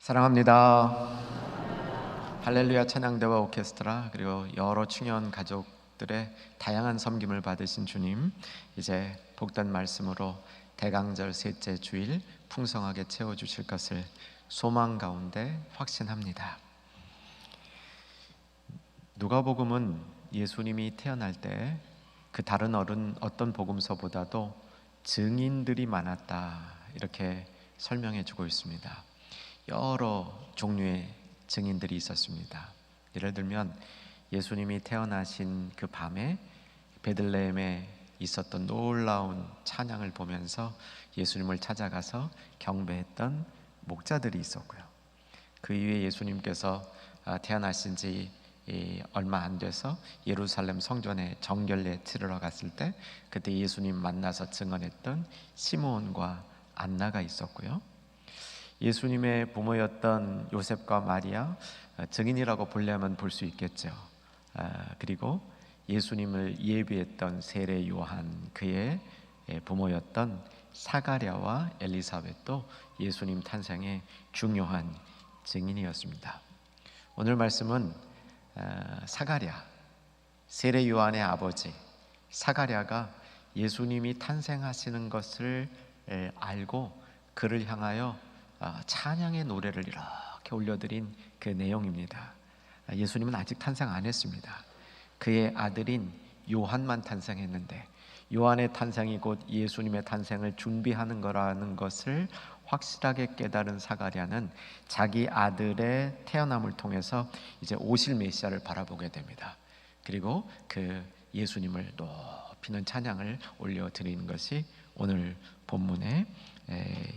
사랑합니다. 할렐루야 찬양대와 오케스트라 그리고 여러 충연 가족들의 다양한 섬김을 받으신 주님, 이제 복된 말씀으로 대강절 셋째 주일 풍성하게 채워주실 것을 소망 가운데 확신합니다. 누가복음은 예수님이 태어날 때 그 다른 어떤 복음서보다도 증인들이 많았다 이렇게 설명해 주고 있습니다. 여러 종류의 증인들이 있었습니다. 예를 들면 예수님이 태어나신 그 밤에 베들레헴에 있었던 놀라운 찬양을 보면서 예수님을 찾아가서 경배했던 목자들이 있었고요. 그 이후에 예수님께서 태어나신 지 얼마 안 돼서 예루살렘 성전에 정결례 치르러 갔을 때 그때 예수님 만나서 증언했던 시므온과 안나가 있었고요. 예수님의 부모였던 요셉과 마리아, 증인이라고 보려면 볼 수 있겠죠. 그리고 예수님을 예비했던 세례 요한, 그의 부모였던 사가랴와 엘리사벳도 예수님 탄생의 중요한 증인이었습니다. 오늘 말씀은 사가랴, 세례 요한의 아버지 사가랴가 예수님이 탄생하시는 것을 알고 그를 향하여 찬양의 노래를 이렇게 올려드린 그 내용입니다. 예수님은 아직 탄생 안 했습니다. 그의 아들인 요한만 탄생했는데 요한의 탄생이 곧 예수님의 탄생을 준비하는 거라는 것을 확실하게 깨달은 사가랴는 자기 아들의 태어남을 통해서 이제 오실 메시아를 바라보게 됩니다. 그리고 그 예수님을 높이는 찬양을 올려드리는 것이 오늘 본문의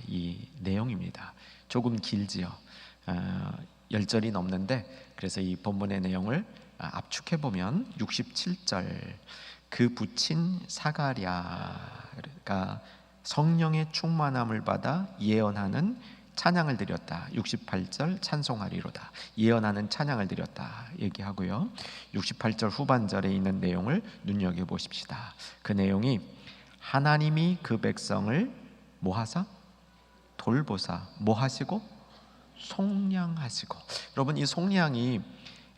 이 내용입니다. 조금 길지요. 10절이 넘는데 그래서 이 본문의 내용을 압축해 보면 67절, 그 부친 사가랴가 성령의 충만함을 받아 예언하는 찬양을 드렸다. 68절 찬송하리로다. 예언하는 찬양을 드렸다 얘기하고요. 68절 후반절에 있는 내용을 눈여겨보십시다. 그 내용이 하나님이 그 백성을 뭐하사? 돌보사. 뭐하시고? 속량하시고. 여러분, 이 속량이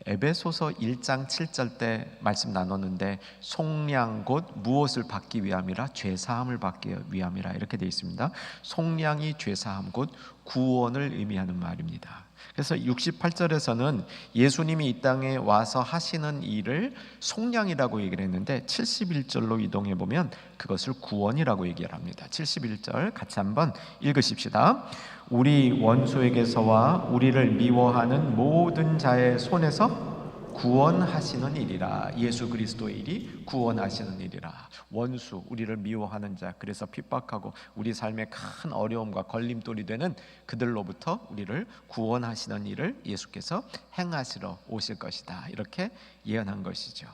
에베소서 1장 7절 때 말씀 나눴는데 속량 곧 무엇을 받기 위함이라? 죄사함을 받기 위함이라 이렇게 되어 있습니다. 속량이 죄사함 곧 구원을 의미하는 말입니다. 그래서 68절에서는 예수님이 이 땅에 와서 하시는 일을 속량이라고 얘기를 했는데 71절로 이동해 보면 그것을 구원이라고 얘기를 합니다. 71절 같이 한번 읽으십시다. 우리 원수에게서와 우리를 미워하는 모든 자의 손에서 구원하시는 일이라. 예수 그리스도의 일이 구원하시는 일이라. 원수, 우리를 미워하는 자, 그래서 핍박하고 우리 삶에 큰 어려움과 걸림돌이 되는 그들로부터 우리를 구원하시는 일을 예수께서 행하시러 오실 것이다 이렇게 예언한 것이죠.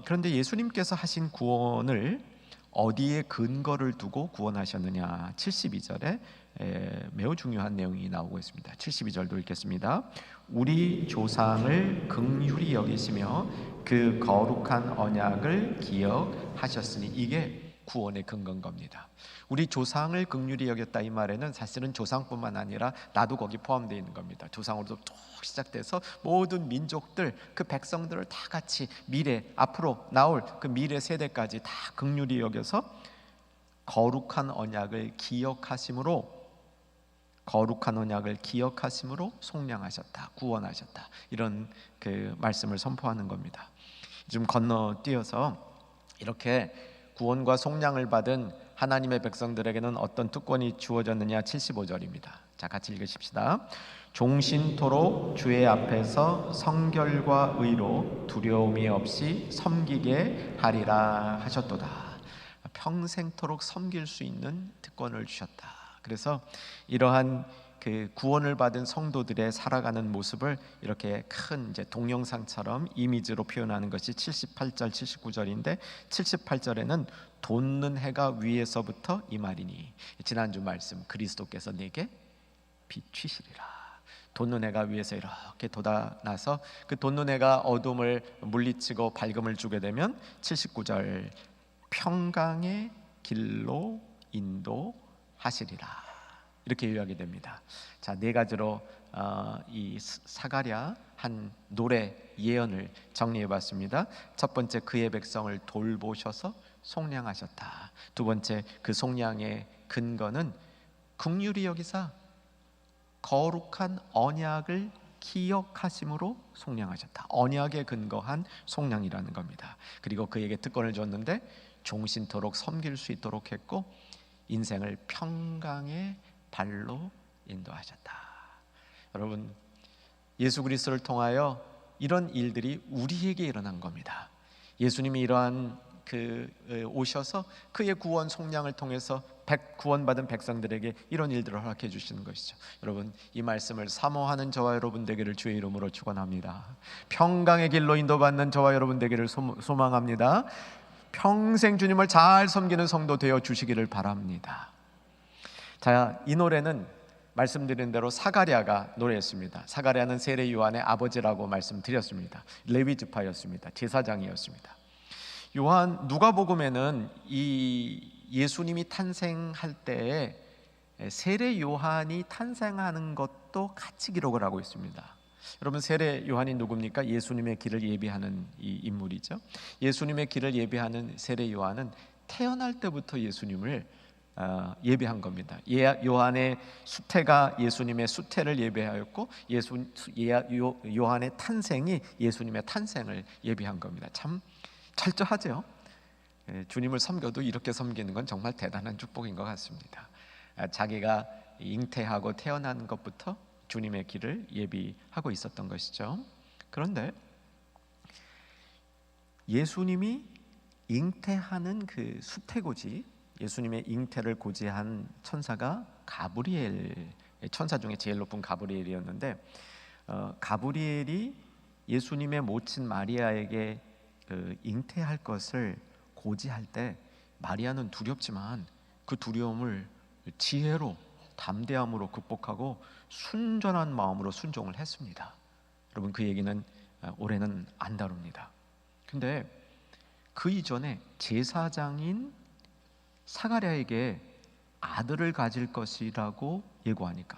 그런데 예수님께서 하신 구원을 어디에 근거를 두고 구원하셨느냐? 72절에 매우 중요한 내용이 나오고 있습니다. 72절도 읽겠습니다. 우리 조상을 긍휼히 여기시며 그 거룩한 언약을 기억하셨으니. 이게 구원의 근거인 겁니다. 우리 조상을 긍휼히 여겼다 이 말에는 사실은 조상뿐만 아니라 나도 거기 포함되어 있는 겁니다. 조상으로부터 쭉 시작돼서 모든 민족들, 그 백성들을 다 같이 미래 앞으로 나올 그 미래 세대까지 다 긍휼히 여겨서 거룩한 언약을 기억하심으로 속량하셨다, 구원하셨다, 이런 그 말씀을 선포하는 겁니다. 좀 건너뛰어서 이렇게 구원과 속량을 받은 하나님의 백성들에게는 어떤 특권이 주어졌느냐? 75절입니다. 자, 같이 읽으십시다. 종신토록 주의 앞에서 성결과 의로 두려움이 없이 섬기게 하리라 하셨도다. 평생토록 섬길 수 있는 특권을 주셨다. 그래서 이러한 그 구원을 받은 성도들의 살아가는 모습을 이렇게 큰 이제 동영상처럼 이미지로 표현하는 것이 78절, 79절인데 78절에는 돋는 해가 위에서부터 임하리니. 지난주 말씀, 그리스도께서 내게 비추시리라. 돋는 해가 위에서 이렇게 돋아나서 그 돋는 해가 어둠을 물리치고 밝음을 주게 되면 79절 평강의 길로 인도하시리라. 이렇게 요약이 됩니다. 자, 네 가지로 이 사가랴 한 노래 예언을 정리해봤습니다. 첫 번째, 그의 백성을 돌보셔서 속량하셨다. 두 번째, 그 속량의 근거는 긍휼히 여기사 거룩한 언약을 기억하심으로 속량하셨다. 언약에 근거한 속량이라는 겁니다. 그리고 그에게 특권을 줬는데 종신토록 섬길 수 있도록 했고 인생을 평강의 발로 인도하셨다. 여러분, 예수 그리스도를 통하여 이런 일들이 우리에게 일어난 겁니다. 예수님이 이러한 오셔서 그의 구원 속량을 통해서 구원받은 백성들에게 이런 일들을 허락해 주시는 것이죠. 여러분, 이 말씀을 사모하는 저와 여러분 되기를 주의 이름으로 축원합니다. 평강의 길로 인도받는 저와 여러분 되기를 소망합니다. 평생 주님을 잘 섬기는 성도 되어 주시기를 바랍니다. 자, 이 노래는 말씀드린 대로 사가랴가 노래했습니다. 사가랴는 세례 요한의 아버지라고 말씀드렸습니다. 레위 지파였습니다. 제사장이었습니다. 누가복음에는 이 예수님이 탄생할 때에 세례 요한이 탄생하는 것도 같이 기록을 하고 있습니다. 여러분, 세례 요한이 누굽니까? 예수님의 길을 예비하는 이 인물이죠. 예수님의 길을 예비하는 세례 요한은 태어날 때부터 예수님을 예배한 겁니다. 요한의 수태가 예수님의 수태를 예배하였고 요한의 탄생이 예수님의 탄생을 예배한 겁니다. 참 철저하죠. 주님을 섬겨도 이렇게 섬기는 건 정말 대단한 축복인 것 같습니다. 자기가 잉태하고 태어난 것부터 주님의 길을 예비하고 있었던 것이죠. 그런데 예수님이 잉태하는 그 수태고지, 예수님의 잉태를 고지한 천사가 가브리엘, 천사 중에 제일 높은 가브리엘이었는데 가브리엘이 예수님의 모친 마리아에게 잉태할 것을 고지할 때 마리아는 두렵지만 그 두려움을 지혜로 담대함으로 극복하고 순전한 마음으로 순종을 했습니다. 여러분, 그 얘기는 올해는 안 다룹니다. 근데 그 이전에 제사장인 사가랴에게 아들을 가질 것이라고 예고하니까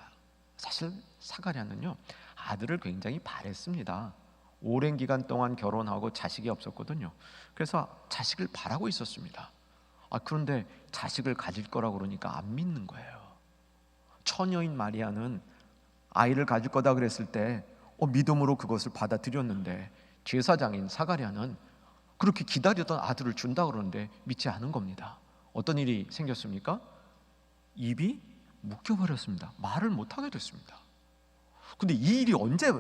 사실 사가랴는요 아들을 굉장히 바랬습니다. 오랜 기간 동안 결혼하고 자식이 없었거든요. 그래서 자식을 바라고 있었습니다. 그런데 자식을 가질 거라고 그러니까 안 믿는 거예요. 처녀인 마리아는 아이를 가질 거다 그랬을 때 믿음으로 그것을 받아들였는데 제사장인 사가랴는 그렇게 기다리던 아들을 준다 그러는데 믿지 않은 겁니다. 어떤 일이 생겼습니까? 입이 묶여버렸습니다. 말을 못하게 됐습니다. 근데 이 일이 언제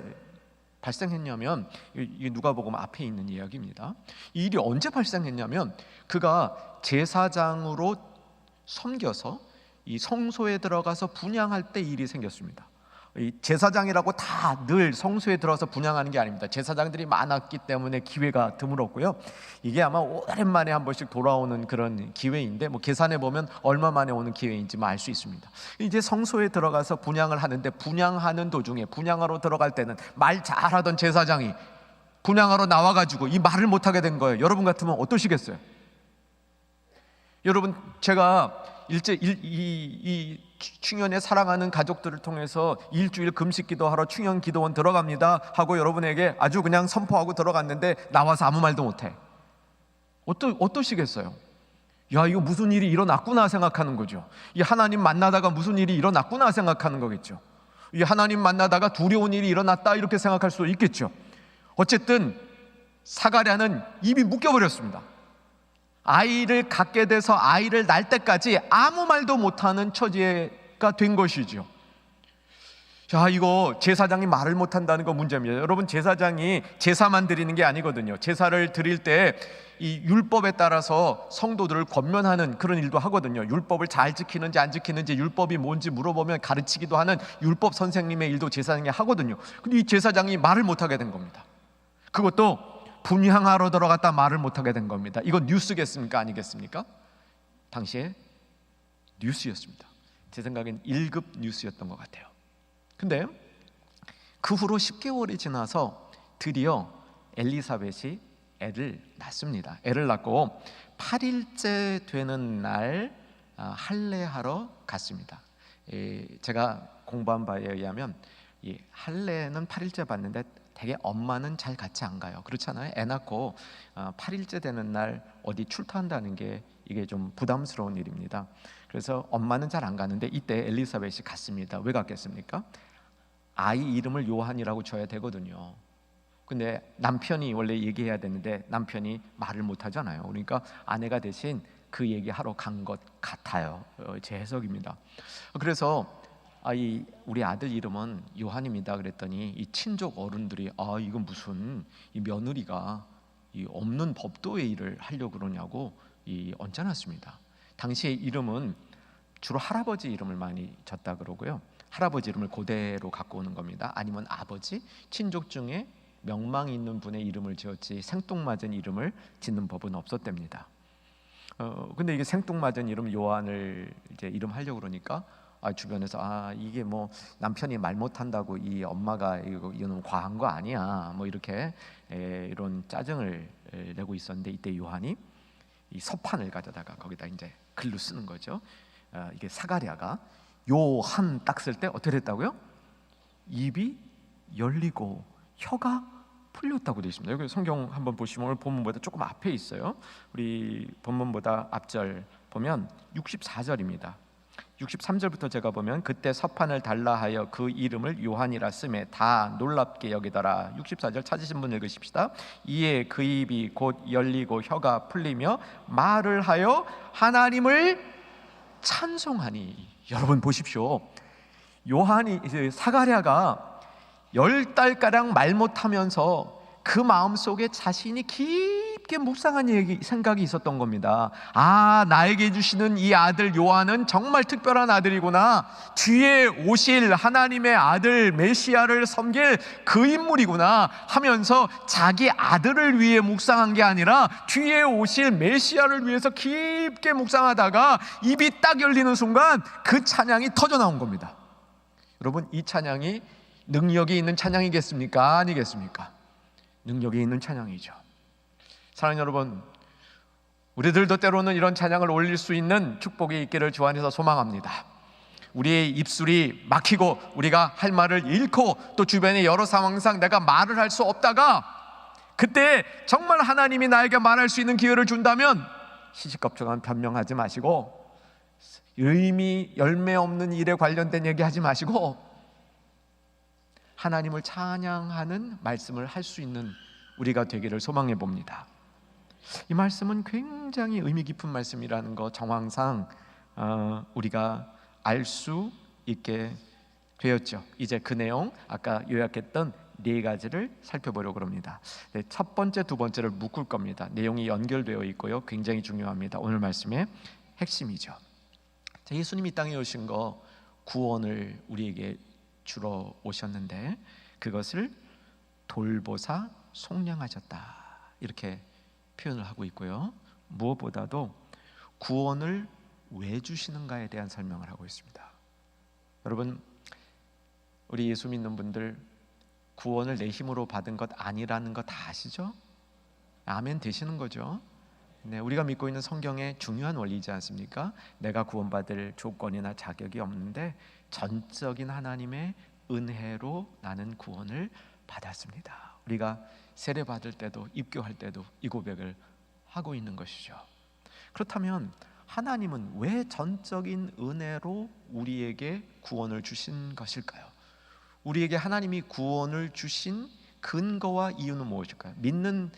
발생했냐면, 이게 누가복음 앞에 있는 이야기입니다. 이 일이 언제 발생했냐면 그가 제사장으로 섬겨서 이 성소에 들어가서 분향할 때 일이 생겼습니다. 이 제사장이라고 다 늘 성소에 들어가서 분향하는 게 아닙니다. 제사장들이 많았기 때문에 기회가 드물었고요. 이게 아마 오랜만에 한 번씩 돌아오는 그런 기회인데 계산해 보면 얼마 만에 오는 기회인지 알 수 있습니다. 이제 성소에 들어가서 분향을 하는데 분향하는 도중에 분향하러 들어갈 때는 말 잘하던 제사장이 분향하러 나와가지고 이 말을 못하게 된 거예요. 여러분 같으면 어떠시겠어요? 여러분, 제가 이 충현의 사랑하는 가족들을 통해서 일주일 금식 기도하러 충현 기도원 들어갑니다 하고 여러분에게 아주 그냥 선포하고 들어갔는데 나와서 아무 말도 못해. 어떠시겠어요? 야, 이거 무슨 일이 일어났구나 생각하는 거죠. 이 하나님 만나다가 무슨 일이 일어났구나 생각하는 거겠죠. 이 하나님 만나다가 두려운 일이 일어났다 이렇게 생각할 수도 있겠죠. 어쨌든 사가랴는 입이 묶여버렸습니다. 아이를 갖게 돼서 아이를 낳을 때까지 아무 말도 못하는 처지가 된 것이죠. 자, 이거 제사장이 말을 못한다는 거 문제입니다. 여러분, 제사장이 제사만 드리는 게 아니거든요. 제사를 드릴 때 이 율법에 따라서 성도들을 권면하는 그런 일도 하거든요. 율법을 잘 지키는지 안 지키는지, 율법이 뭔지 물어보면 가르치기도 하는 율법 선생님의 일도 제사장이 하거든요. 근데 이 제사장이 말을 못하게 된 겁니다. 그것도 분향하러 들어갔다 말을 못하게 된 겁니다. 이건 뉴스겠습니까? 아니겠습니까? 당시에 뉴스였습니다. 제 생각엔 1급 뉴스였던 것 같아요. 근데 그 후로 10개월이 지나서 드디어 엘리사벳이 애를 낳습니다. 애를 낳고 8일째 되는 날 할례하러 갔습니다. 제가 공부한 바에 의하면 이 할례는 8일째 받는데 되게 엄마는 잘 같이 안 가요. 그렇잖아요. 애 낳고 8일째 되는 날 어디 출타한다는 게 이게 좀 부담스러운 일입니다. 그래서 엄마는 잘 안 가는데 이때 엘리사벳이 갔습니다. 왜 갔겠습니까? 아이 이름을 요한이라고 줘야 되거든요. 근데 남편이 원래 얘기해야 되는데 남편이 말을 못 하잖아요. 그러니까 아내가 대신 그 얘기하러 간 것 같아요. 제 해석입니다. 그래서 우리 아들 이름은 요한입니다 그랬더니 이 친족 어른들이 이건 무슨 이 며느리가 이 없는 법도의 일을 하려고 그러냐고 언짢았습니다. 당시의 이름은 주로 할아버지 이름을 많이 졌다 그러고요. 할아버지 이름을 그대로 갖고 오는 겁니다. 아니면 아버지, 친족 중에 명망이 있는 분의 이름을 지었지 생뚱맞은 이름을 짓는 법은 없었답니다. 근데 이게 생뚱맞은 이름 요한을 이제 이름 하려고 그러니까 주변에서 이게 뭐 남편이 말 못한다고 이 엄마가 이거는 과한 거 아니야 뭐 이렇게 이런 짜증을 내고 있었는데 이때 요한이 이 서판을 가져다가 거기다 이제 글로 쓰는 거죠. 이게 사가랴가 요한 딱 쓸 때 어떻게 됐다고요? 입이 열리고 혀가 풀렸다고 되어 있습니다. 여기 성경 한번 보시면 오늘 본문보다 조금 앞에 있어요. 우리 본문보다 앞절 보면 64절입니다. 63절부터 제가 보면 그때 서판을 달라 하여 그 이름을 요한이라 쓰매 다 놀랍게 여기더라. 64절 찾으신 분 읽으십시다. 이에 그 입이 곧 열리고 혀가 풀리며 말을 하여 하나님을 찬송하니. 여러분 보십시오. 요한이 사가랴가 10달가량 말 못하면서 그 마음속에 자신이 깊게 묵상한 생각이 있었던 겁니다. 나에게 주시는 이 아들 요한은 정말 특별한 아들이구나. 뒤에 오실 하나님의 아들 메시아를 섬길 그 인물이구나 하면서 자기 아들을 위해 묵상한 게 아니라 뒤에 오실 메시아를 위해서 깊게 묵상하다가 입이 딱 열리는 순간 그 찬양이 터져 나온 겁니다. 여러분, 이 찬양이 능력이 있는 찬양이겠습니까? 아니겠습니까? 능력이 있는 찬양이죠. 사랑하는 여러분, 우리들도 때로는 이런 찬양을 올릴 수 있는 축복이 있기를 주 안에서 소망합니다. 우리의 입술이 막히고 우리가 할 말을 잃고 또 주변의 여러 상황상 내가 말을 할 수 없다가 그때 정말 하나님이 나에게 말할 수 있는 기회를 준다면 시시겁적한 변명하지 마시고 열매 없는 일에 관련된 얘기하지 마시고 하나님을 찬양하는 말씀을 할 수 있는 우리가 되기를 소망해 봅니다. 이 말씀은 굉장히 의미 깊은 말씀이라는 거 정황상 우리가 알 수 있게 되었죠. 이제 그 내용 아까 요약했던 4가지를 살펴보려고 합니다. 첫 번째, 두 번째를 묶을 겁니다. 내용이 연결되어 있고요. 굉장히 중요합니다. 오늘 말씀의 핵심이죠. 예수님이 이 땅에 오신 거 구원을 우리에게 주러 오셨는데 그것을 돌보사 속량하셨다 이렇게 표현을 하고 있고요. 무엇보다도 구원을 왜 주시는가에 대한 설명을 하고 있습니다. 여러분, 우리 예수 믿는 분들 구원을 내 힘으로 받은 것 아니라는 거 다 아시죠? 아멘 되시는 거죠? 네, 우리가 믿고 있는 성경의 중요한 원리이지 않습니까? 내가 구원받을 조건이나 자격이 없는데 전적인 하나님의 은혜로 나는 구원을 받았습니다. 우리가 세례 받을 때도 입교할 때도 이 고백을 하고 있는 것이죠. 그렇다면 하나님은 왜 전적인 은혜로 우리에게 구원을 주신 것일까요? 우리에게 하나님이 구원을 주신 근거와 이유는 무엇일까요?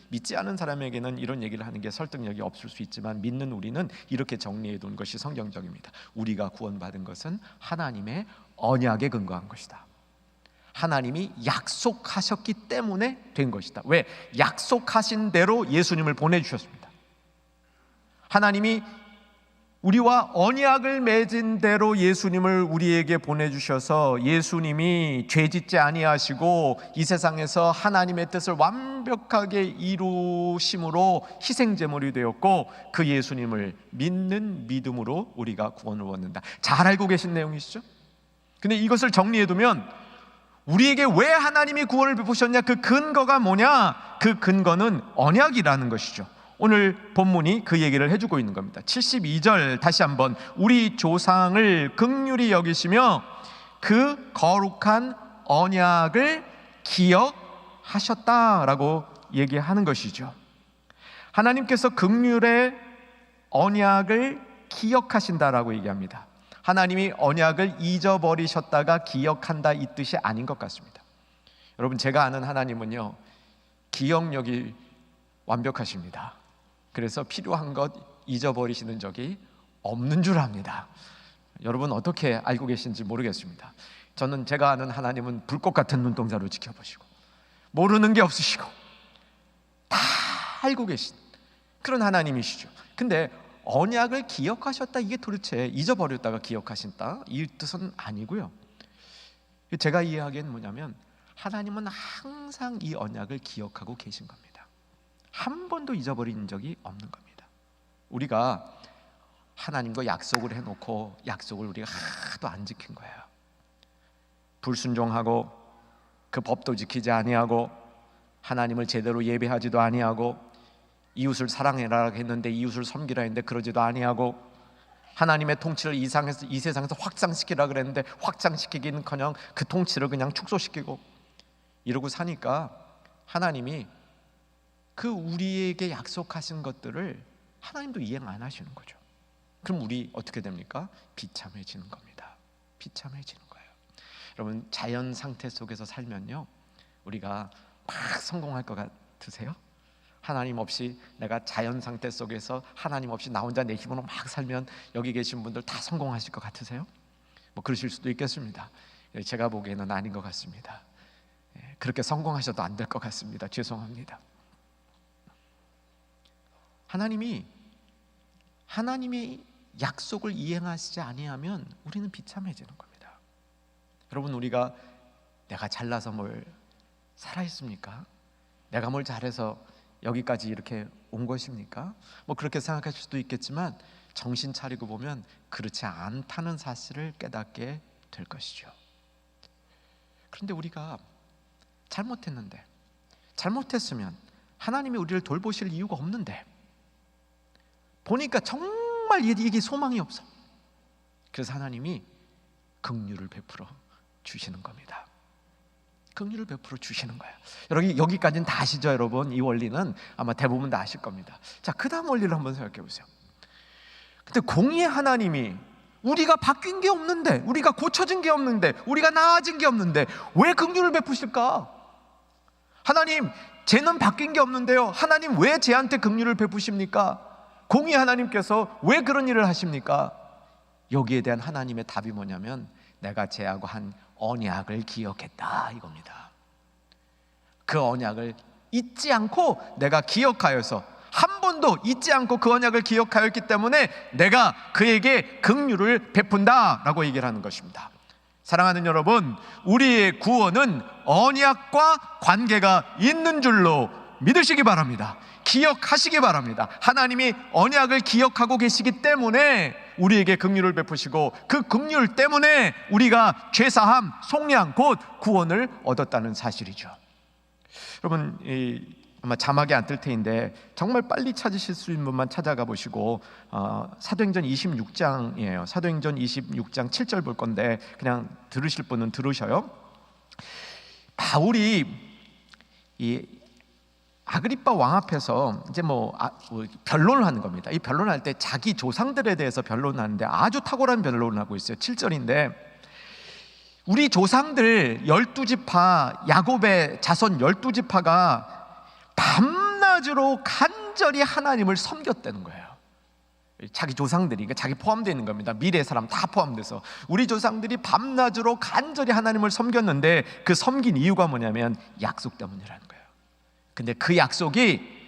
믿지 않은 사람에게는 이런 얘기를 하는 게 설득력이 없을 수 있지만 믿는 우리는 이렇게 정리해 둔 것이 성경적입니다. 우리가 구원받은 것은 하나님의 언약에 근거한 것이다. 하나님이 약속하셨기 때문에 된 것이다. 왜? 약속하신 대로 예수님을 보내주셨습니다. 하나님이 우리와 언약을 맺은 대로 예수님을 우리에게 보내주셔서 예수님이 죄짓지 아니하시고 이 세상에서 하나님의 뜻을 완벽하게 이루심으로 희생제물이 되었고 그 예수님을 믿는 믿음으로 우리가 구원을 얻는다. 잘 알고 계신 내용이시죠? 근데 이것을 정리해두면 우리에게 왜 하나님이 구원을 베푸셨냐? 그 근거가 뭐냐? 그 근거는 언약이라는 것이죠. 오늘 본문이 그 얘기를 해주고 있는 겁니다. 72절 다시 한번 우리 조상을 긍휼히 여기시며 그 거룩한 언약을 기억하셨다라고 얘기하는 것이죠. 하나님께서 긍휼의 언약을 기억하신다라고 얘기합니다. 하나님이 언약을 잊어버리셨다가 기억한다 이 뜻이 아닌 것 같습니다. 여러분, 제가 아는 하나님은요, 기억력이 완벽하십니다. 그래서 필요한 것 잊어버리시는 적이 없는 줄 압니다. 여러분 어떻게 알고 계신지 모르겠습니다. 저는 제가 아는 하나님은 불꽃 같은 눈동자로 지켜보시고 모르는 게 없으시고 다 알고 계신 그런 하나님이시죠. 근데 언약을 기억하셨다, 이게 도대체 잊어버렸다가 기억하신다 이 뜻은 아니고요. 제가 이해하기엔 뭐냐면 하나님은 항상 이 언약을 기억하고 계신 겁니다. 한 번도 잊어버린 적이 없는 겁니다. 우리가 하나님과 약속을 해놓고 약속을 우리가 하나도 안 지킨 거예요. 불순종하고 그 법도 지키지 아니하고 하나님을 제대로 예배하지도 아니하고 이웃을 사랑해라 했는데 이웃을 섬기라 했는데 그러지도 아니하고 하나님의 통치를 이 세상에서 확장시키라 그랬는데 확장시키기는커녕 그 통치를 그냥 축소시키고 이러고 사니까 하나님이 그 우리에게 약속하신 것들을 하나님도 이행 안 하시는 거죠. 그럼 우리 어떻게 됩니까? 비참해지는 겁니다. 비참해지는 거예요. 여러분, 자연 상태 속에서 살면요, 우리가 막 성공할 것 같으세요? 하나님 없이 내가 자연 상태 속에서 하나님 없이 나 혼자 내 힘으로 막 살면 여기 계신 분들 다 성공하실 것 같으세요? 뭐 그러실 수도 있겠습니다. 제가 보기에는 아닌 것 같습니다. 그렇게 성공하셔도 안 될 것 같습니다. 죄송합니다. 하나님이 약속을 이행하시지 아니하면 우리는 비참해지는 겁니다. 여러분, 우리가 내가 잘나서 뭘 살아있습니까? 내가 뭘 잘해서 여기까지 이렇게 온 것입니까? 뭐 그렇게 생각하실 수도 있겠지만 정신 차리고 보면 그렇지 않다는 사실을 깨닫게 될 것이죠. 그런데 우리가 잘못했으면 하나님이 우리를 돌보실 이유가 없는데 보니까 정말 이게 소망이 없어. 그래서 하나님이 긍휼을 베풀어 주시는 겁니다. 긍휼을 베풀어 주시는 거예요. 여기까지는 다 아시죠, 여러분? 이 원리는 아마 대부분 다 아실 겁니다. 자, 그 다음 원리를 한번 생각해 보세요. 근데 공의의 하나님이 우리가 바뀐 게 없는데, 우리가 고쳐진 게 없는데, 우리가 나아진 게 없는데 왜 긍휼을 베푸실까? 하나님, 쟤는 바뀐 게 없는데요, 하나님 왜 쟤한테 긍휼을 베푸십니까? 공의 하나님께서 왜 그런 일을 하십니까? 여기에 대한 하나님의 답이 뭐냐면 내가 쟤하고 한 언약을 기억했다 이겁니다. 그 언약을 잊지 않고 내가 기억하여서 한 번도 잊지 않고 그 언약을 기억하였기 때문에 내가 그에게 긍휼을 베푼다라고 얘기를 하는 것입니다. 사랑하는 여러분, 우리의 구원은 언약과 관계가 있는 줄로 믿으시기 바랍니다. 기억하시기 바랍니다. 하나님이 언약을 기억하고 계시기 때문에 우리에게 긍휼을 베푸시고 그 긍휼 때문에 우리가 죄사함, 속량, 곧 구원을 얻었다는 사실이죠. 여러분, 아마 자막에 안 뜰 테인데 정말 빨리 찾으실 수 있는 분만 찾아가 보시고 사도행전 26장이에요. 사도행전 26장 7절 볼 건데 그냥 들으실 분은 들으셔요. 바울이 이 아그리빠 왕 앞에서 이제 변론을 하는 겁니다. 이 변론할 때 자기 조상들에 대해서 변론하는데 아주 탁월한 변론을 하고 있어요. 7절인데 우리 조상들 12지파, 야곱의 자손 12지파가 밤낮으로 간절히 하나님을 섬겼다는 거예요. 자기 조상들이, 그러니까 자기 포함되어 있는 겁니다. 미래의 사람 다 포함돼서 우리 조상들이 밤낮으로 간절히 하나님을 섬겼는데 그 섬긴 이유가 뭐냐면 약속 때문이라는 거예요. 근데 그 약속이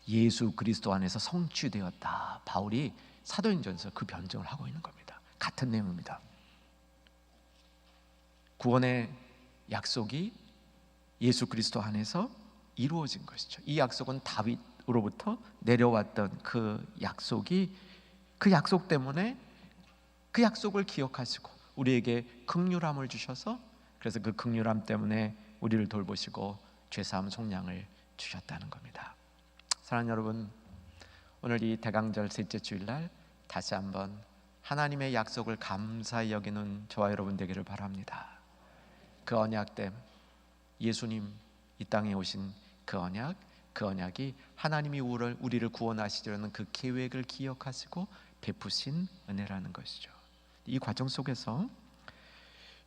예수 그리스도 안에서 성취되었다. 바울이 사도행전에서 그 변증을 하고 있는 겁니다. 같은 내용입니다. 구원의 약속이 예수 그리스도 안에서 이루어진 것이죠. 이 약속은 다윗으로부터 내려왔던 그 약속이, 그 약속 때문에 그 약속을 기억하시고 우리에게 긍휼함을 주셔서, 그래서 그 긍휼함 때문에 우리를 돌보시고 죄사함 속량을 주셨다는 겁니다. 사랑하는 여러분, 오늘 이 대강절 셋째 주일날 다시 한번 하나님의 약속을 감사히 여기는 저와 여러분 되기를 바랍니다. 그 언약됨, 예수님 이 땅에 오신 그 언약이 하나님이 우리를 구원하시려는 그 계획을 기억하시고 베푸신 은혜라는 것이죠. 이 과정 속에서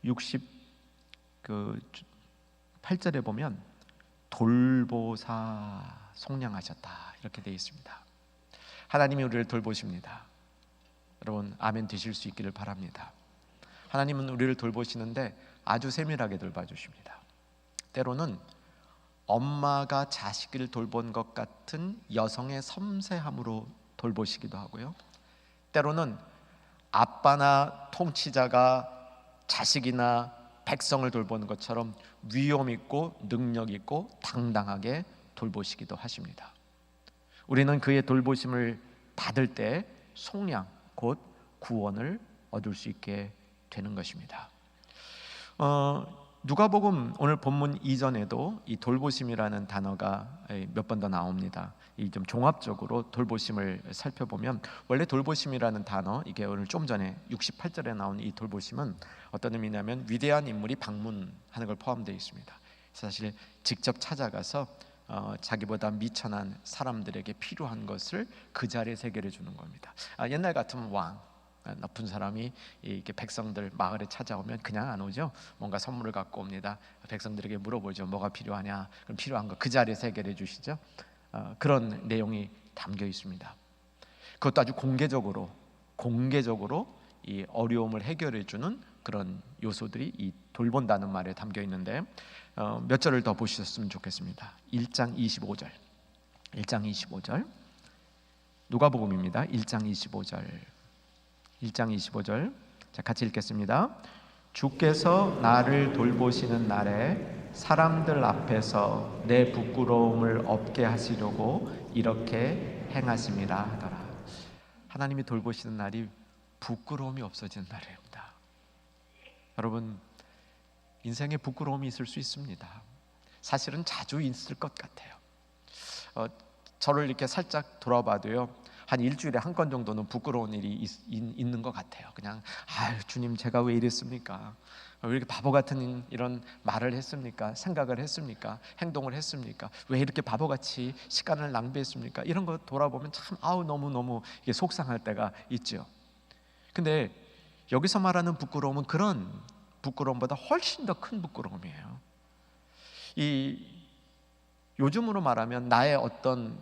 68절에 보면 돌보사 속량하셨다 이렇게 되어 있습니다. 하나님이 우리를 돌보십니다. 여러분 아멘 되실 수 있기를 바랍니다. 하나님은 우리를 돌보시는데 아주 세밀하게 돌봐주십니다. 때로는 엄마가 자식을 돌본 것 같은 여성의 섬세함으로 돌보시기도 하고요, 때로는 아빠나 통치자가 자식이나 백성을 돌보는 것처럼 위엄 있고 능력 있고 당당하게 돌보시기도 하십니다. 우리는 그의 돌보심을 받을 때 속량, 곧 구원을 얻을 수 있게 되는 것입니다. 누가복음 오늘 본문 이전에도 이 돌보심이라는 단어가 몇 번 더 나옵니다. 이 좀 종합적으로 돌보심을 살펴보면 원래 돌보심이라는 단어, 이게 오늘 좀 전에 68절에 나온 이 돌보심은 어떤 의미냐면 위대한 인물이 방문하는 걸 포함되어 있습니다. 사실 직접 찾아가서 자기보다 미천한 사람들에게 필요한 것을 그 자리에 해결해 주는 겁니다. 옛날 같으면 왕, 높은 사람이 이렇게 백성들 마을에 찾아오면 그냥 안 오죠. 뭔가 선물을 갖고 옵니다. 백성들에게 물어보죠. 뭐가 필요하냐? 그럼 필요한 거 그 자리에서 해결해 주시죠. 그런 내용이 담겨 있습니다. 그것도 아주 공개적으로 이 어려움을 해결해 주는 그런 요소들이 이 돌본다는 말에 담겨 있는데 몇 절을 더 보셨으면 좋겠습니다. 1장 25절 누가복음입니다. 1장 25절 자, 같이 읽겠습니다. 주께서 나를 돌보시는 날에 사람들 앞에서 내 부끄러움을 없게 하시려고 이렇게 행하심이라 하더라. 하나님이 돌보시는 날이 부끄러움이 없어지는 날입니다. 여러분 인생에 부끄러움이 있을 수 있습니다. 사실은 자주 있을 것 같아요. 저를 이렇게 살짝 돌아봐도요, 한 일주일에 한 건 정도는 부끄러운 일이 있는 것 같아요. 그냥 주님 제가 왜 이랬습니까? 왜 이렇게 바보 같은 이런 말을 했습니까? 생각을 했습니까? 행동을 했습니까? 왜 이렇게 바보같이 시간을 낭비했습니까? 이런 거 돌아보면 참 너무너무 이게 속상할 때가 있죠. 근데 여기서 말하는 부끄러움은 그런 부끄러움보다 훨씬 더 큰 부끄러움이에요. 요즘으로 말하면 나의 어떤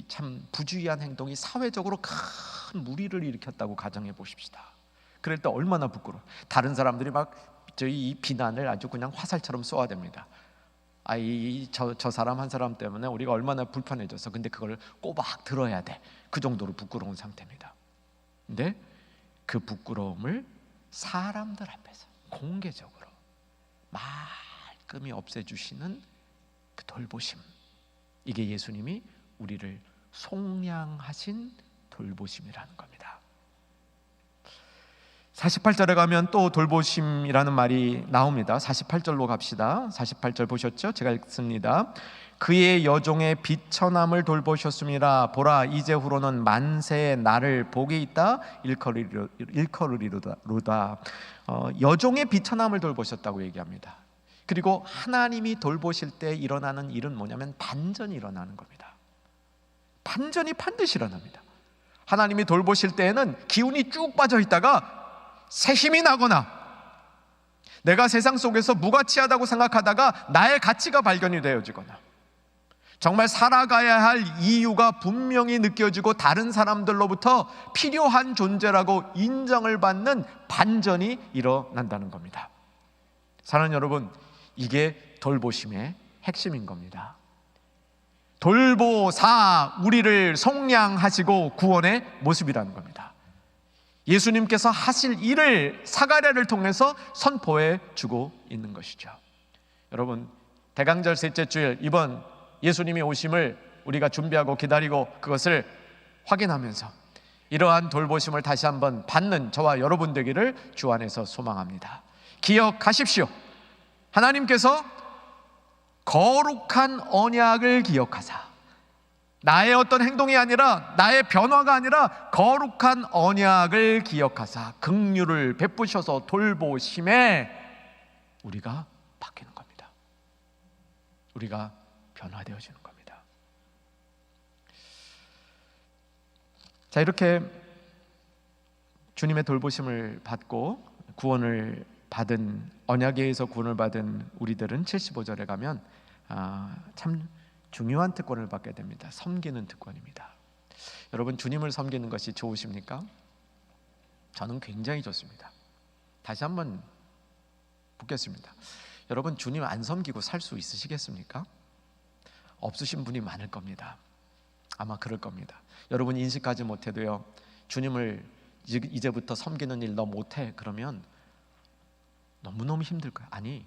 참 부주의한 행동이 사회적으로 큰 무리를 일으켰다고 가정해 보십시다. 그럴 때 얼마나 부끄러워. 다른 사람들이 막 저희 비난을 아주 그냥 화살처럼 쏘아댑니다. 저 사람 한 사람 때문에 우리가 얼마나 불편해져서, 근데 그걸 꼬박 들어야 돼. 그 정도로 부끄러운 상태입니다. 근데 그 부끄러움을 사람들 앞에서 공개적으로 말끔히 없애주시는 그 돌보심, 이게 예수님이 우리를 속량하신 돌보심이라는 겁니다. 48절에 가면 또 돌보심이라는 말이 나옵니다. 48절로 갑시다. 48절 보셨죠? 제가 읽습니다. 그의 여종의 비천함을 돌보셨습니다. 보라 이제후로는 만세의 나를 복이 있다 일컬으리로다. 여종의 비천함을 돌보셨다고 얘기합니다. 그리고 하나님이 돌보실 때 일어나는 일은 뭐냐면 반전이 일어나는 겁니다. 반전이 반드시 일어납니다. 하나님이 돌보실 때에는 기운이 쭉 빠져 있다가 새 힘이 나거나, 내가 세상 속에서 무가치하다고 생각하다가 나의 가치가 발견이 되어지거나, 정말 살아가야 할 이유가 분명히 느껴지고 다른 사람들로부터 필요한 존재라고 인정을 받는 반전이 일어난다는 겁니다. 사랑하는 여러분, 이게 돌보심의 핵심인 겁니다. 돌보사, 우리를 속량하시고 구원의 모습이라는 겁니다. 예수님께서 하실 일을 사가랴를 통해서 선포해 주고 있는 것이죠. 여러분, 대강절 셋째 주일, 이번 예수님이 오심을 우리가 준비하고 기다리고 그것을 확인하면서 이러한 돌보심을 다시 한번 받는 저와 여러분 되기를 주 안에서 소망합니다. 기억하십시오. 하나님께서 거룩한 언약을 기억하사 나의 어떤 행동이 아니라, 나의 변화가 아니라 거룩한 언약을 기억하사 긍휼을 베푸셔서 돌보심에 우리가 바뀌는 겁니다. 우리가 변화되어지는 겁니다. 자, 이렇게 주님의 돌보심을 받고 구원을 받은, 언약에 의해서 구원을 받은 우리들은 75절에 가면 참 중요한 특권을 받게 됩니다. 섬기는 특권입니다. 여러분, 주님을 섬기는 것이 좋으십니까? 저는 굉장히 좋습니다. 다시 한번 묻겠습니다. 여러분, 주님 안 섬기고 살 수 있으시겠습니까? 없으신 분이 많을 겁니다. 아마 그럴 겁니다. 여러분 인식하지 못해도요, 주님을 이제부터 섬기는 일 너 못해 그러면 너무너무 힘들 거예요. 아니,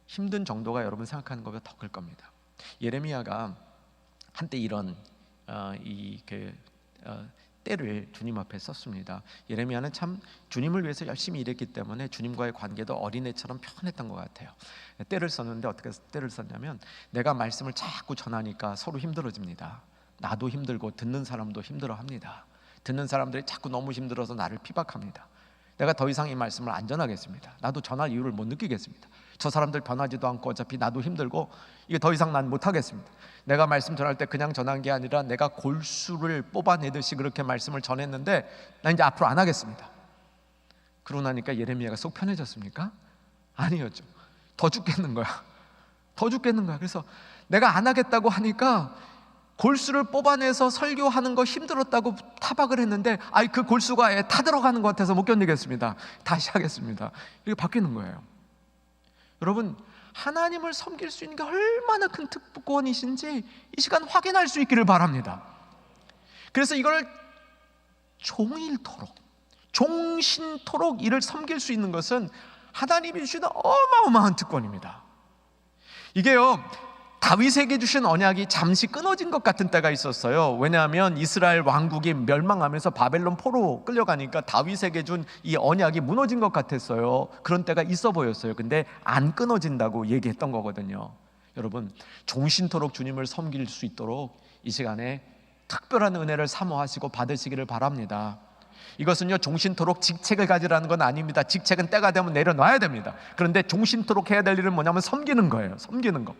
힘든 정도가 여러분 생각하는 것보다 더 클 겁니다. 예레미야가 한때 이런 때를 주님 앞에 썼습니다. 예레미야는 참 주님을 위해서 열심히 일했기 때문에 주님과의 관계도 어린애처럼 편했던 것 같아요. 때를 썼는데 어떻게 때를 썼냐면, 내가 말씀을 자꾸 전하니까 서로 힘들어집니다. 나도 힘들고 듣는 사람도 힘들어합니다. 듣는 사람들이 자꾸 너무 힘들어서 나를 피박합니다. 내가 더 이상 이 말씀을 안 전하겠습니다. 나도 전할 이유를 못 느끼겠습니다. 저 사람들 변하지도 않고 어차피 나도 힘들고 이게 더 이상 난 못하겠습니다. 내가 말씀 전할 때 그냥 전한 게 아니라 내가 골수를 뽑아내듯이 그렇게 말씀을 전했는데 나 이제 앞으로 안 하겠습니다. 그러고 나니까 예레미야가 속 편해졌습니까? 아니었죠. 더 죽겠는 거야. 더 죽겠는 거야. 그래서 내가 안 하겠다고 하니까 골수를 뽑아내서 설교하는 거 힘들었다고 타박을 했는데, 그 골수가 타들어가는 것 같아서 못 견디겠습니다. 다시 하겠습니다. 이렇게 바뀌는 거예요. 여러분, 하나님을 섬길 수 있는 게 얼마나 큰 특권이신지 이 시간 확인할 수 있기를 바랍니다. 그래서 이걸 종일토록, 종신토록 이를 섬길 수 있는 것은 하나님이 주시는 어마어마한 특권입니다. 이게요, 다윗에게 주신 언약이 잠시 끊어진 것 같은 때가 있었어요. 왜냐하면 이스라엘 왕국이 멸망하면서 바벨론 포로 끌려가니까 다윗에게 준 이 언약이 무너진 것 같았어요. 그런 때가 있어 보였어요. 근데 안 끊어진다고 얘기했던 거거든요. 여러분, 종신토록 주님을 섬길 수 있도록 이 시간에 특별한 은혜를 사모하시고 받으시기를 바랍니다. 이것은요, 종신토록 직책을 가지라는 건 아닙니다. 직책은 때가 되면 내려놔야 됩니다. 그런데 종신토록 해야 될 일은 뭐냐면 섬기는 거예요. 섬기는 거.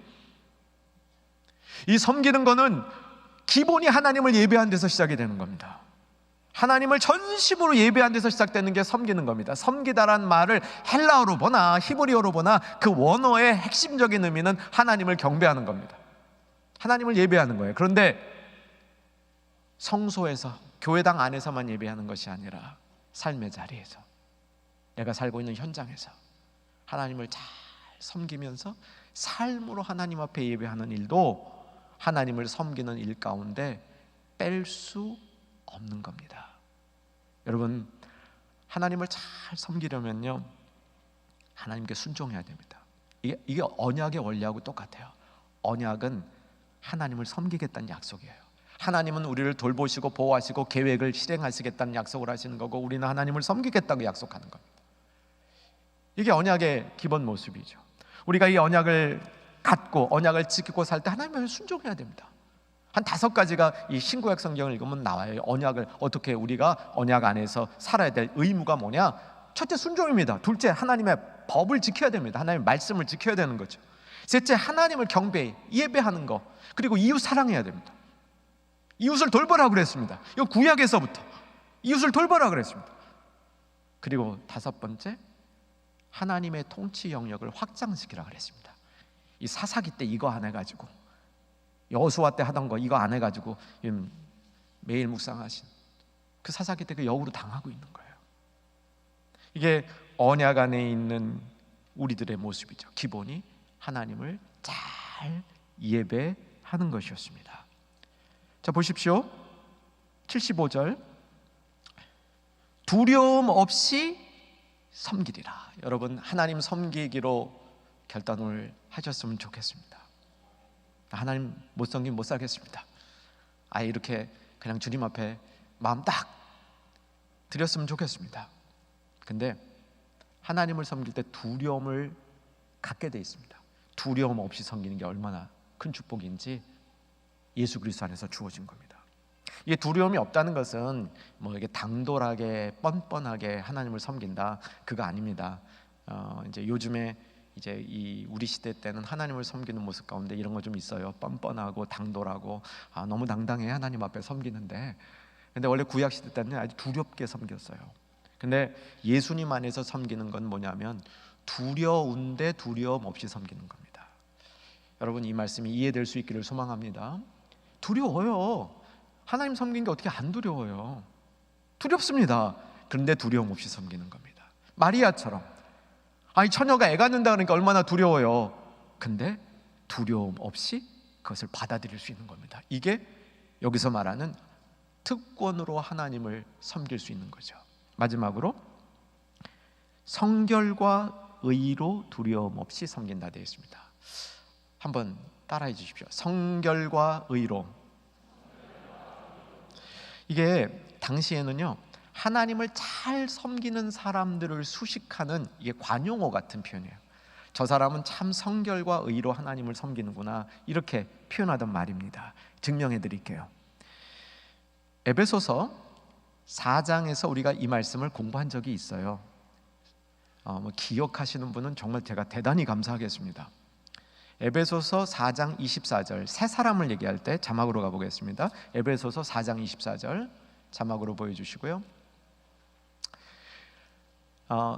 이 섬기는 거는 기본이 하나님을 예배한 데서 시작이 되는 겁니다. 하나님을 전심으로 예배한 데서 시작되는 게 섬기는 겁니다. 섬기다란 말을 헬라어로 보나 히브리어로 보나 그 원어의 핵심적인 의미는 하나님을 경배하는 겁니다. 하나님을 예배하는 거예요. 그런데 성소에서, 교회당 안에서만 예배하는 것이 아니라 삶의 자리에서, 내가 살고 있는 현장에서 하나님을 잘 섬기면서 삶으로 하나님 앞에 예배하는 일도 하나님을 섬기는 일 가운데 뺄 수 없는 겁니다. 여러분, 하나님을 잘 섬기려면요, 하나님께 순종해야 됩니다. 이게 언약의 원리하고 똑같아요. 언약은 하나님을 섬기겠다는 약속이에요. 하나님은 우리를 돌보시고 보호하시고 계획을 실행하시겠다는 약속을 하시는 거고, 우리는 하나님을 섬기겠다고 약속하는 겁니다. 이게 언약의 기본 모습이죠. 우리가 이 언약을 갖고 언약을 지키고 살 때 하나님을 순종해야 됩니다. 한 5가지가 이 신구약 성경을 읽으면 나와요. 언약을 어떻게 우리가 언약 안에서 살아야 될 의무가 뭐냐? 첫째, 순종입니다. 둘째, 하나님의 법을 지켜야 됩니다. 하나님의 말씀을 지켜야 되는 거죠. 셋째, 하나님을 경배, 예배하는 거. 그리고 이웃 사랑해야 됩니다. 이웃을 돌보라 그랬습니다. 이거 구약에서부터 이웃을 돌보라 그랬습니다. 그리고 5번째, 하나님의 통치 영역을 확장시키라 그랬습니다. 이 사사기 때 이거 안 해가지고, 여호수아 때 하던 거 이거 안 해가지고 매일 묵상하신 그 사사기 때 그 역으로 당하고 있는 거예요. 이게 언약 안에 있는 우리들의 모습이죠. 기본이 하나님을 잘 예배하는 것이었습니다. 자, 보십시오. 75절, 두려움 없이 섬기리라. 여러분, 하나님 섬기기로 결단을 하셨으면 좋겠습니다. 하나님 못 섬기면 못 살겠습니다. 이렇게 그냥 주님 앞에 마음 딱 드렸으면 좋겠습니다. 근데 하나님을 섬길 때 두려움을 갖게 돼 있습니다. 두려움 없이 섬기는 게 얼마나 큰 축복인지 예수 그리스도 안에서 주어진 겁니다. 이게 두려움이 없다는 것은 뭐 이게 당돌하게 뻔뻔하게 하나님을 섬긴다, 그거 아닙니다. 이제 요즘에 이제 이 우리 시대 때는 하나님을 섬기는 모습 가운데 이런 거 좀 있어요. 뻔뻔하고 당돌하고 너무 당당해 하나님 앞에 섬기는데, 근데 원래 구약 시대 때는 아주 두렵게 섬겼어요. 근데 예수님 안에서 섬기는 건 뭐냐면 두려운데 두려움 없이 섬기는 겁니다. 여러분, 이 말씀이 이해될 수 있기를 소망합니다. 두려워요. 하나님 섬기는 게 어떻게 안 두려워요? 두렵습니다. 그런데 두려움 없이 섬기는 겁니다. 마리아처럼, 처녀가 애 갖는다 그러니까 얼마나 두려워요. 근데 두려움 없이 그것을 받아들일 수 있는 겁니다. 이게 여기서 말하는 특권으로 하나님을 섬길 수 있는 거죠. 마지막으로 성결과 의로 두려움 없이 섬긴다 되어 있습니다. 한번 따라해 주십시오. 성결과 의로. 이게 당시에는요, 하나님을 잘 섬기는 사람들을 수식하는, 이게 관용어 같은 표현이에요. 저 사람은 참 성결과 의로 하나님을 섬기는구나, 이렇게 표현하던 말입니다. 증명해 드릴게요. 에베소서 4장에서 우리가 이 말씀을 공부한 적이 있어요. 기억하시는 분은 정말 제가 대단히 감사하겠습니다. 에베소서 4장 24절, 새 사람을 얘기할 때 자막으로 가보겠습니다. 에베소서 4장 24절 자막으로 보여주시고요.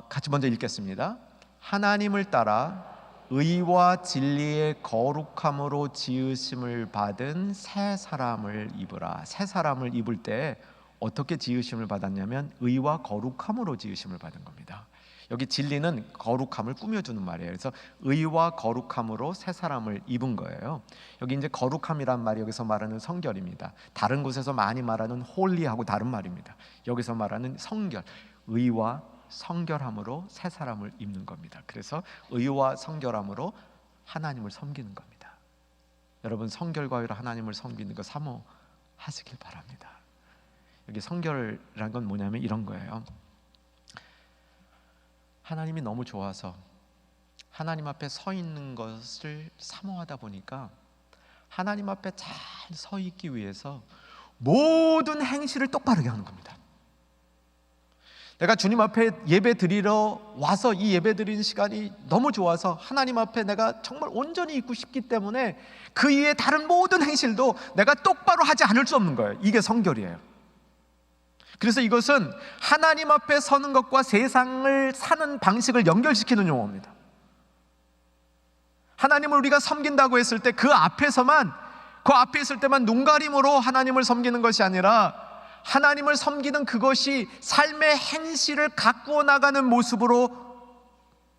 같이 먼저 읽겠습니다. 하나님을 따라 의와 진리의 거룩함으로 지으심을 받은 새 사람을 입으라. 새 사람을 입을 때 어떻게 지으심을 받았냐면 의와 거룩함으로 지으심을 받은 겁니다. 여기 진리는 거룩함을 꾸며주는 말이에요. 그래서 의와 거룩함으로 새 사람을 입은 거예요. 여기 이제 거룩함이란 말이 여기서 말하는 성결입니다. 다른 곳에서 많이 말하는 홀리하고 다른 말입니다. 여기서 말하는 성결, 의와 성결함으로 새 사람을 입는 겁니다. 그래서 의와 성결함으로 하나님을 섬기는 겁니다. 여러분, 성결과 의로 하나님을 섬기는 거 사모하시길 바랍니다. 여기 성결이란 건 뭐냐면 이런 거예요. 하나님이 너무 좋아서 하나님 앞에 서 있는 것을 사모하다 보니까 하나님 앞에 잘 서 있기 위해서 모든 행실을 똑바르게 하는 겁니다. 내가 주님 앞에 예배 드리러 와서 이 예배 드리는 시간이 너무 좋아서 하나님 앞에 내가 정말 온전히 있고 싶기 때문에 그 이외의 다른 모든 행실도 내가 똑바로 하지 않을 수 없는 거예요. 이게 성결이에요. 그래서 이것은 하나님 앞에 서는 것과 세상을 사는 방식을 연결시키는 용어입니다. 하나님을 우리가 섬긴다고 했을 때 그 앞에 있을 때만 눈가림으로 하나님을 섬기는 것이 아니라 하나님을 섬기는 그것이 삶의 행실을 가꾸어 나가는 모습으로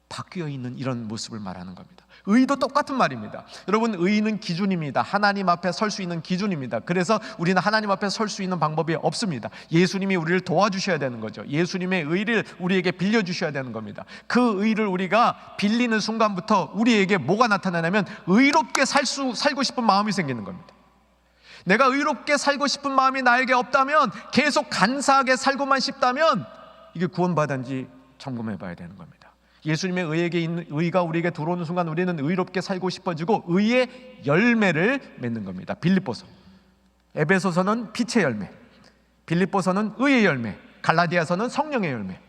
바뀌어 있는 이런 모습을 말하는 겁니다. 의도 똑같은 말입니다. 여러분, 의는 기준입니다. 하나님 앞에 설 수 있는 기준입니다. 그래서 우리는 하나님 앞에 설 수 있는 방법이 없습니다. 예수님이 우리를 도와주셔야 되는 거죠. 예수님의 의를 우리에게 빌려주셔야 되는 겁니다. 그 의를 우리가 빌리는 순간부터 우리에게 뭐가 나타나냐면 의롭게 살고 싶은 마음이 생기는 겁니다. 내가 의롭게 살고 싶은 마음이 나에게 없다면, 계속 간사하게 살고만 싶다면 이게 구원받은지 점검해 봐야 되는 겁니다. 예수님의 의에게 있는 의가 우리에게 들어오는 순간 우리는 의롭게 살고 싶어지고 의의 열매를 맺는 겁니다. 빌립보서, 에베소서는 빛의 열매, 빌립보서는 의의 열매, 갈라디아서는 성령의 열매,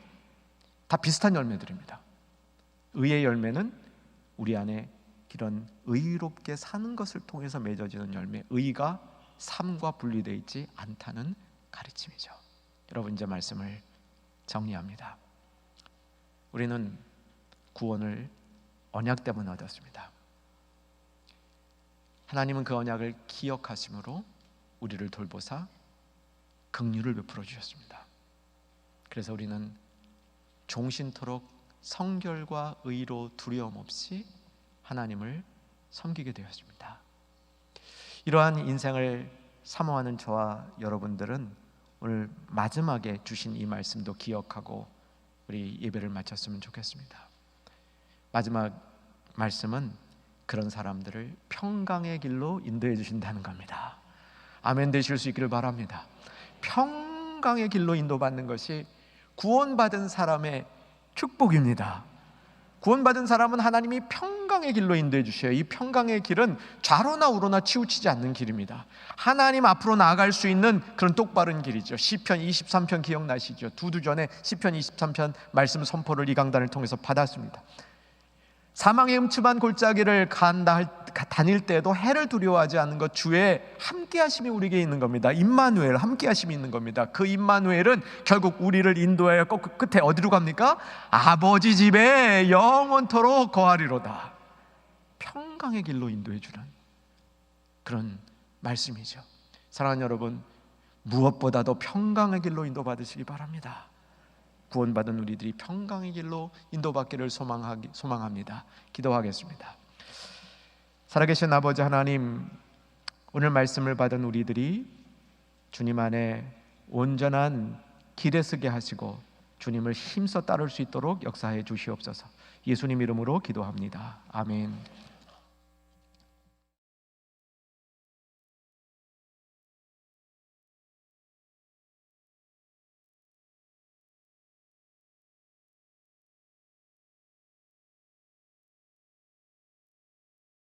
다 비슷한 열매들입니다. 의의 열매는 우리 안에 이런 의롭게 사는 것을 통해서 맺어지는 열매, 의가 삶과 분리되어 있지 않다는 가르침이죠. 여러분, 이제 말씀을 정리합니다. 우리는 구원을 언약 때문에 얻었습니다. 하나님은 그 언약을 기억하심으로 우리를 돌보사 긍휼을 베풀어 주셨습니다. 그래서 우리는 종신토록 성결과 의로 두려움 없이 하나님을 섬기게 되었습니다. 이러한 인생을 사모하는 저와 여러분들은 오늘 마지막에 주신 이 말씀도 기억하고 우리 예배를 마쳤으면 좋겠습니다. 마지막 말씀은 그런 사람들을 평강의 길로 인도해 주신다는 겁니다. 아멘 되실 수 있기를 바랍니다. 평강의 길로 인도받는 것이 구원받은 사람의 축복입니다. 구원받은 사람은 하나님이 평강 평강의 길로 인도해 주셔요. 이 평강의 길은 좌로나 우로나 치우치지 않는 길입니다. 하나님 앞으로 나아갈 수 있는 그런 똑바른 길이죠. 시편 23편 기억나시죠? 2주 전에 시편 23편 말씀 선포를 이 강단을 통해서 받았습니다. 사망의 음침한 골짜기를 다닐 때도 해를 두려워하지 않는 것, 주의 함께하심이 우리에게 있는 겁니다. 임마누엘, 함께하심이 있는 겁니다. 그 임마누엘은 결국 우리를 인도하여 끝에 어디로 갑니까? 아버지 집에 영원토록 거하리로다. 평강의 길로 인도해 주는 그런 말씀이죠. 사랑하는 여러분, 무엇보다도 평강의 길로 인도받으시기 바랍니다. 구원받은 우리들이 평강의 길로 인도받기를 소망합니다. 기도하겠습니다. 살아계신 아버지 하나님, 오늘 말씀을 받은 우리들이 주님 안에 온전한 길에 서게 하시고 주님을 힘써 따를 수 있도록 역사해 주시옵소서. 예수님 이름으로 기도합니다. 아멘.